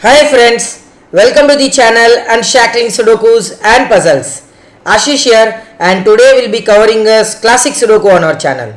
Hi friends, welcome to the channel Unshackling Sudokus and Puzzles. Ashish here, and today we'll be covering a classic Sudoku on our channel.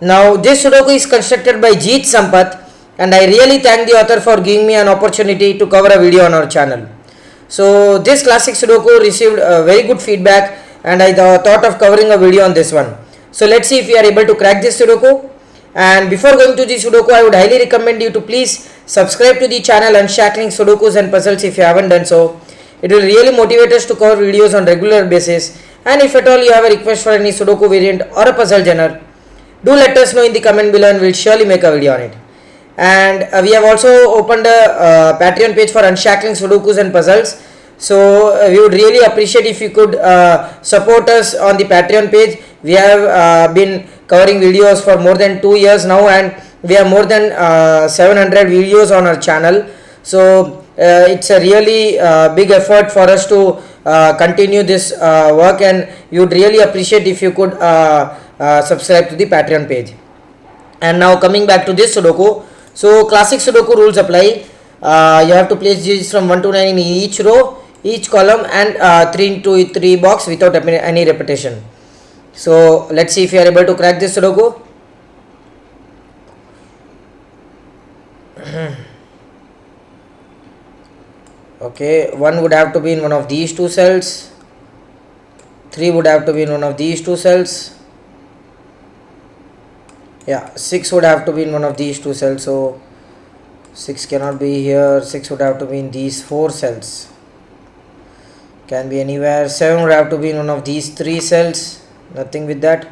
Now this Sudoku is constructed by Jeet Sampat, and I really thank the author for giving me an opportunity to cover a video on our channel. So this classic Sudoku received very good feedback, and I thought of covering a video on this one. So let's see if we are able to crack this Sudoku. And before going to the Sudoku, I would highly recommend you to please subscribe to the channel Unshackling Sudokus and Puzzles if you haven't done so. It will really motivate us to cover videos on regular basis. And if at all you have a request for any Sudoku variant or a puzzle genre, do let us know in the comment below and we'll surely make a video on it. And we have also opened a Patreon page for Unshackling Sudokus and Puzzles. So we would really appreciate if you could support us on the Patreon page. We have been covering videos for more than 2 years now, and we have more than 700 videos on our channel. So it's a really big effort for us to continue this work, and we would really appreciate if you could subscribe to the Patreon page. And now coming back to this Sudoku. So classic Sudoku rules apply. You have to place digits from 1 to 9 in each row, each column, and 3 into 3 box without any repetition. So let's see if you are able to crack this Sudoku. Okay, 1 would have to be in one of these two cells, 3 would have to be in one of these two cells, 6 would have to be in one of these two cells, so 6 cannot be here. 6 would have to be in these 4 cells, can be anywhere. 7 would have to be in one of these 3 cells, nothing with that.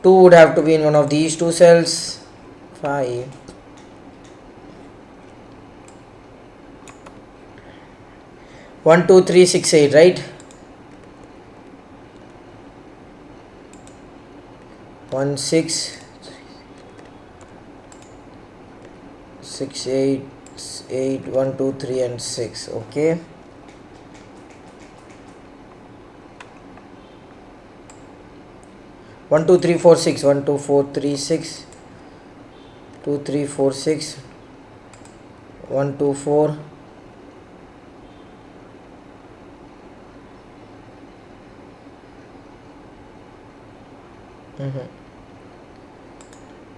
2 would have to be in one of these 2 cells. 5, 1 2 3 6 8, right? 1 6 6 8 8 1 2 3 and 6. Okay, one two three four six, 1 2 4 3 6, 2 3 4 6, 1 2 4,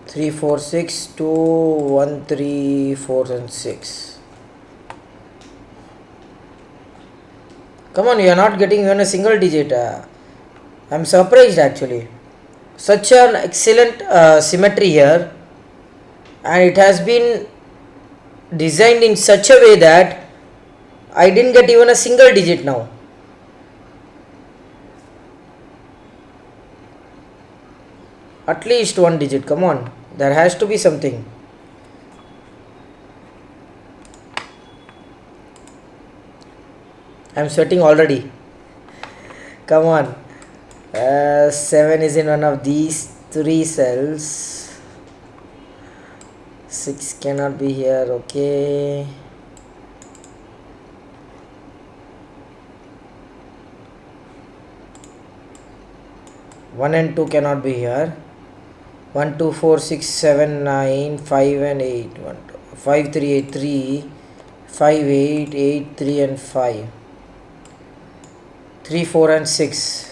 3 4 6, 2 1 3 4 and 6. Come on, you are not getting even a single digit. I'm surprised actually. Such an excellent symmetry here, and it has been designed in such a way that I didn't get even a single digit now. At least one digit, come on, there has to be something. I'm sweating already. Come on. 7 is in one of these 3 cells. 6 cannot be here. Okay, one and 2 cannot be here. 1 2 4 6 7 9 5 and 8. 1 2, 5 3 8 3, 5 8 8 3 and 5, 3 4 and 6.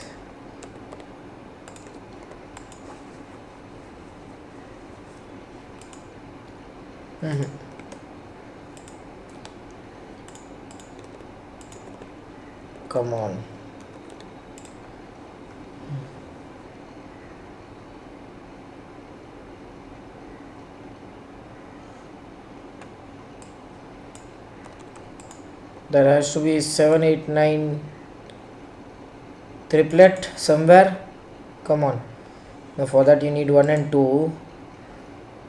Come on. There has to be 7 8 9 triplet somewhere. Come on. Now for that you need 1 and 2,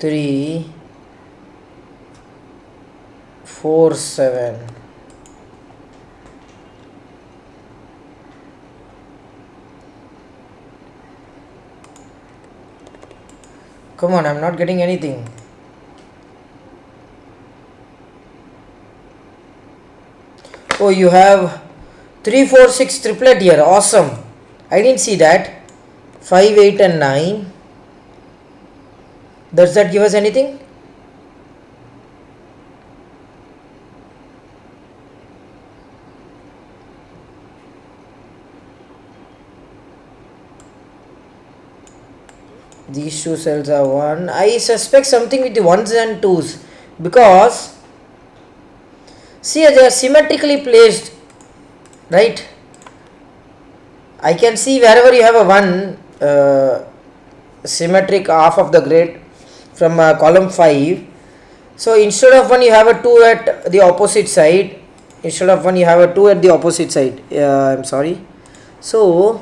3 4 7. Come on, I'm not getting anything. Oh, you have 3 4 6 triplet here. Awesome. I didn't see that. 5 8 and 9. Does that give us anything? These two cells are 1. I suspect something with the 1s and 2s, because see, they are symmetrically placed, right? I can see wherever you have a 1 symmetric half of the grid from column 5. So instead of 1 you have a 2 at the opposite side. Instead of 1 you have a 2 at the opposite side. I'm sorry. So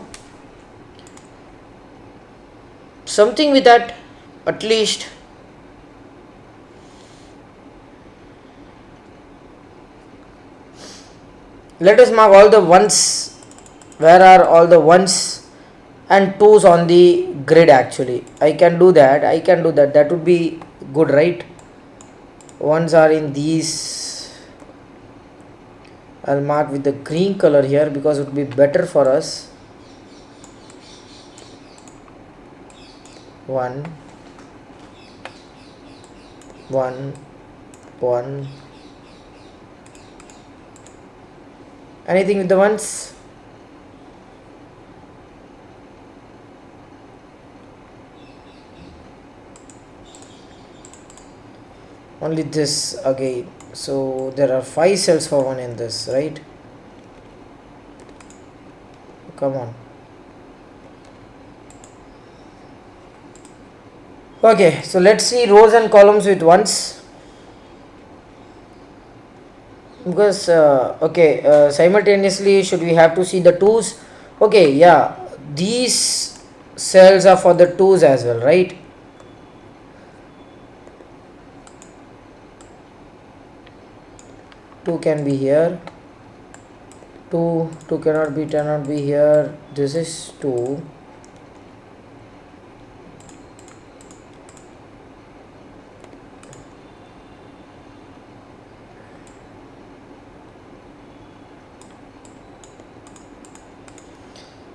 something with that, at least. Let us mark all the ones. Where are all the ones and 2s on the grid? Actually, I can do that. That would be good, right? Ones are in these. I'll mark with the green color here because it would be better for us. 1 1 1. Anything with the ones? Only this again. So there are 5 cells for 1 in this, right? Come on. Okay, so let's see rows and columns with 1s. Because simultaneously should we have to see the 2s? Okay, yeah, these cells are for the 2s as well, right? Two can be here. Two cannot be here. This is 2.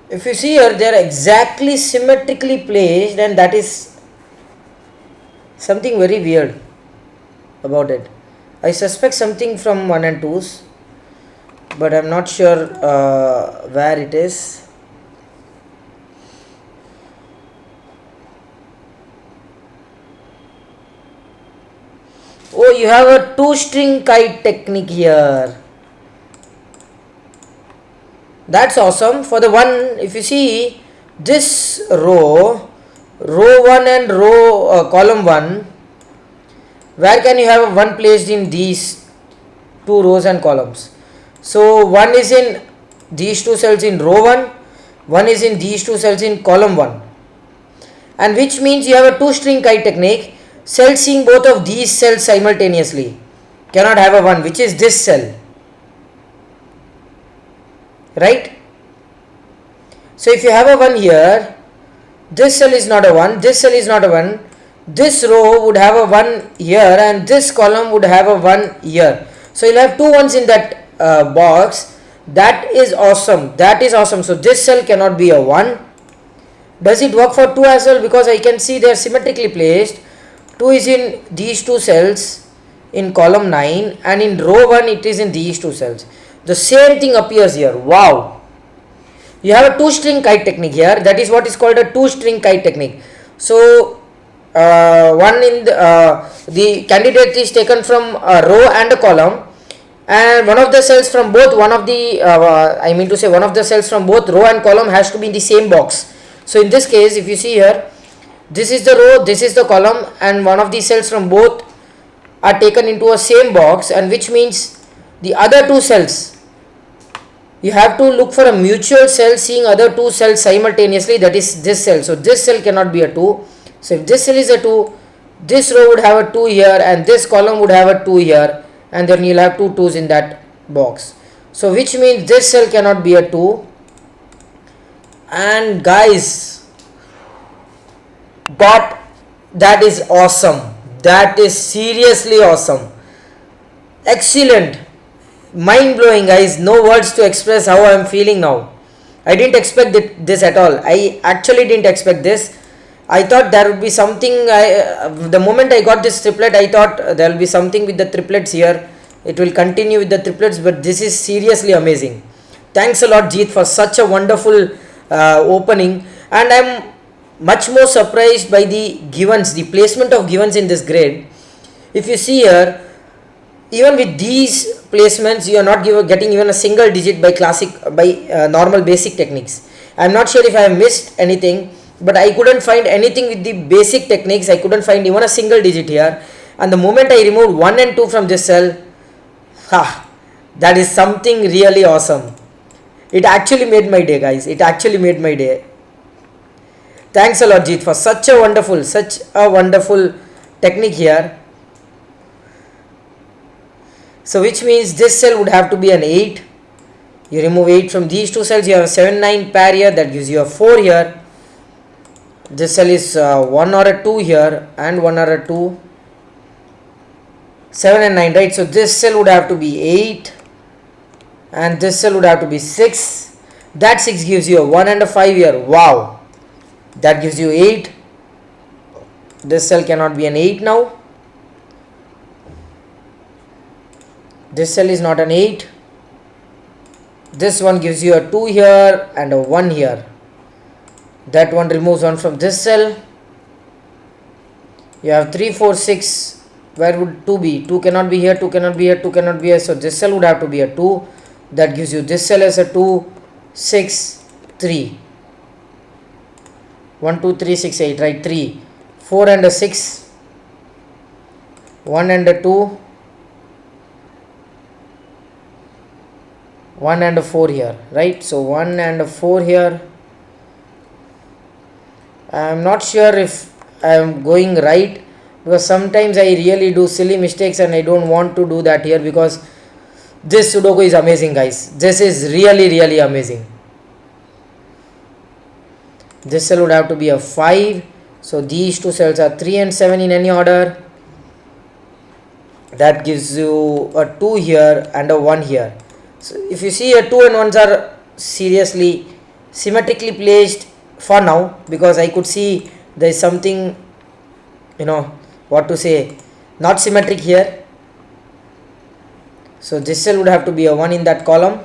If you see here, they are exactly symmetrically placed, and that is something very weird about it. I suspect something from 1 and 2s, but I'm not sure where it is. Oh, you have a 2-string kite technique here. That's awesome. For the 1, if you see this row 1 and column 1, where can you have a 1 placed in these 2 rows and columns? So 1 is in these 2 cells in row 1 is in these 2 cells in column 1, and which means you have a 2-string kite technique. Cell seeing both of these cells simultaneously cannot have a 1, which is this cell, right? So if you have a 1 here, this cell is not a 1, this cell is not a 1, this row would have a 1 here, and this column would have a 1 here. So you'll have 2 ones in that box. That is awesome. So this cell cannot be a 1. Does it work for 2 as well? Because I can see they are symmetrically placed. 2 is in these 2 cells in column 9, and in row 1 it is in these 2 cells. The same thing appears here. Wow. You have a 2-string kite technique here. That is what is called a 2-string kite technique. So one in the candidate is taken from a row and a column, and one of the cells from both one of the cells from both row and column has to be in the same box. So in this case, if you see here, this is the row, this is the column, and one of the cells from both are taken into a same box, and which means the other 2 cells, you have to look for a mutual cell seeing other 2 cells simultaneously, that is this cell. So this cell cannot be a 2. So if this cell is a 2, this row would have a 2 here, and this column would have a 2 here, and then you'll have 2 2s in that box. So which means this cell cannot be a 2. And guys, that is awesome. That is seriously awesome. Excellent. Mind blowing, guys. No words to express how I am feeling now. I didn't expect this at all. I actually didn't expect this. I thought there would be something. The moment I got this triplet, I thought there will be something with the triplets here. It will continue with the triplets, but this is seriously amazing. Thanks a lot, Jeet, for such a wonderful opening. And I'm much more surprised by the givens, the placement of givens in this grade. If you see here, even with these placements, you are not getting even a single digit by normal basic techniques. I am not sure if I have missed anything, but I couldn't find anything with the basic techniques. I couldn't find even a single digit here. And the moment I removed 1 and 2 from this cell, that is something really awesome. It actually made my day, guys. It actually made my day. Thanks a lot, Jeet, for such a wonderful technique here. So which means this cell would have to be an 8. You remove 8 from these two cells, you have a 7, 9 pair here, that gives you a 4 here. This cell is 1 or a 2 here, and 1 or a 2. 7 and 9, right? So this cell would have to be 8, and this cell would have to be 6. That 6 gives you a 1 and a 5 here. Wow! That gives you 8. This cell cannot be an 8 now. This cell is not an 8. This one gives you a 2 here and a 1 here. That one removes 1 from this cell. You have 3, 4, 6. Where would 2 be? 2 cannot be here, 2 cannot be here, 2 cannot be here. So this cell would have to be a 2. That gives you this cell as a 2, 6, 3. 1, 2, 3, 6, 8, right? 3. 4 and a 6. 1 and a 2. 1 and a 4 here, right? So 1 and a 4 here. I am not sure if I am going right, because sometimes I really do silly mistakes and I don't want to do that here, because this Sudoku is amazing, guys. This is really amazing. This cell would have to be a 5. So these two cells are 3 and 7 in any order. That gives you a 2 here and a 1 here. So if you see here, 2 and 1s are seriously symmetrically placed for now, because I could see there is something, what to say, not symmetric here. So this cell would have to be a 1 in that column.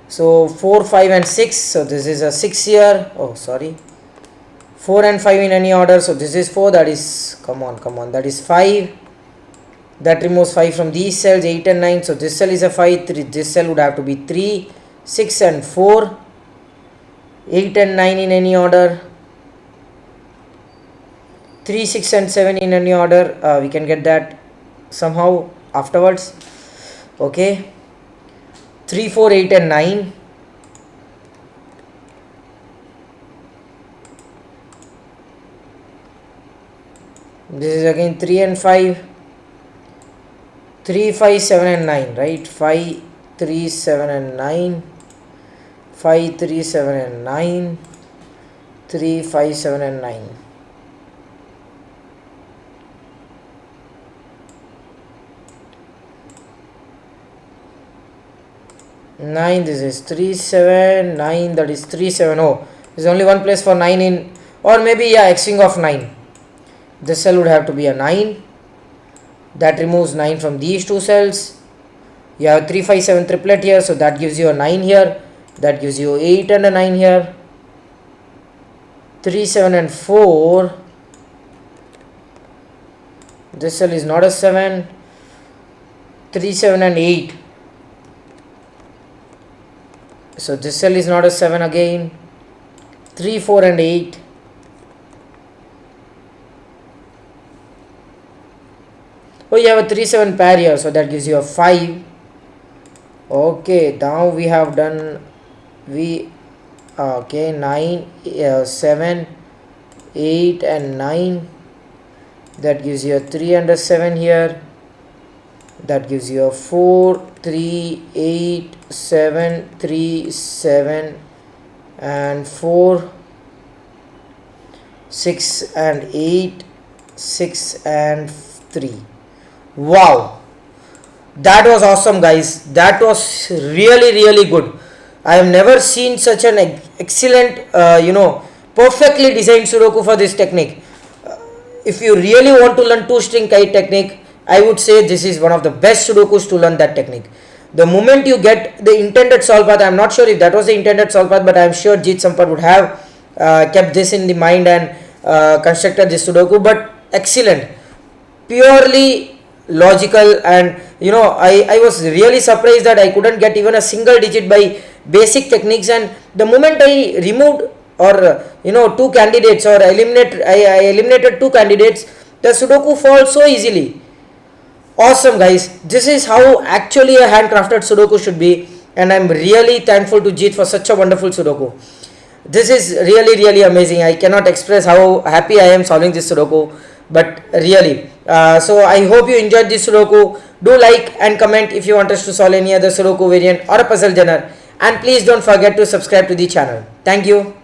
So 4, 5 and 6. So this is a 6 here. Oh, sorry. 4 and 5 in any order. So this is 4. That is, come on. That is 5. That removes 5 from these cells, 8 and 9. So this cell is a 5. This cell would have to be 3, 6 and 4. 8 and 9 in any order. 3, 6 and 7 in any order. We can get that somehow afterwards. Okay. 3, 4, 8 and 9. This is again 3 and 5. 3, 5, 7 and 9, right? 5, 3, 7 and 9. 5, 3, 7 and 9. 3, 5, 7 and 9. Nine, this is 3, 7, 9, that is 3, 7. Oh, there's only one place for 9 in, or maybe, yeah, X-wing of 9. This cell would have to be a 9. That removes 9 from these two cells. You have 3, 5, 7 triplet here, so that gives you a 9 here. That gives you 8 and a 9 here. 3, 7 and 4. This cell is not a 7. 3, 7 and 8. So this cell is not a 7 again. 3, 4 and 8. Oh, you have a 3, 7 pair here, so that gives you a 5. Okay, now we have done, 9, 7, 8 and 9. That gives you a 3 and a 7 here. That gives you a 4, 3, 8, 7, 3, 7 and 4, 6 and 8, 6 and 3. Wow, that was awesome, guys. That was really good. I have never seen such an excellent, perfectly designed Sudoku for this technique. If you really want to learn two-string kite technique, I would say this is one of the best Sudokus to learn that technique. The moment you get the intended solve path, I am not sure if that was the intended solve path, but I am sure Jeet Sampat would have kept this in the mind and constructed this Sudoku. But excellent, purely logical, and I was really surprised that I couldn't get even a single digit by basic techniques. And the moment I removed or two candidates, or I eliminated two candidates, the Sudoku falls so easily. Awesome, guys, this is how actually a handcrafted Sudoku should be, and I'm really thankful to Jeet for such a wonderful Sudoku. This is really amazing. I cannot express how happy I am solving this Sudoku, but really. So I hope you enjoyed this Sudoku. Do like and comment if you want us to solve any other Sudoku variant or a puzzle genre, and please don't forget to subscribe to the channel. Thank you.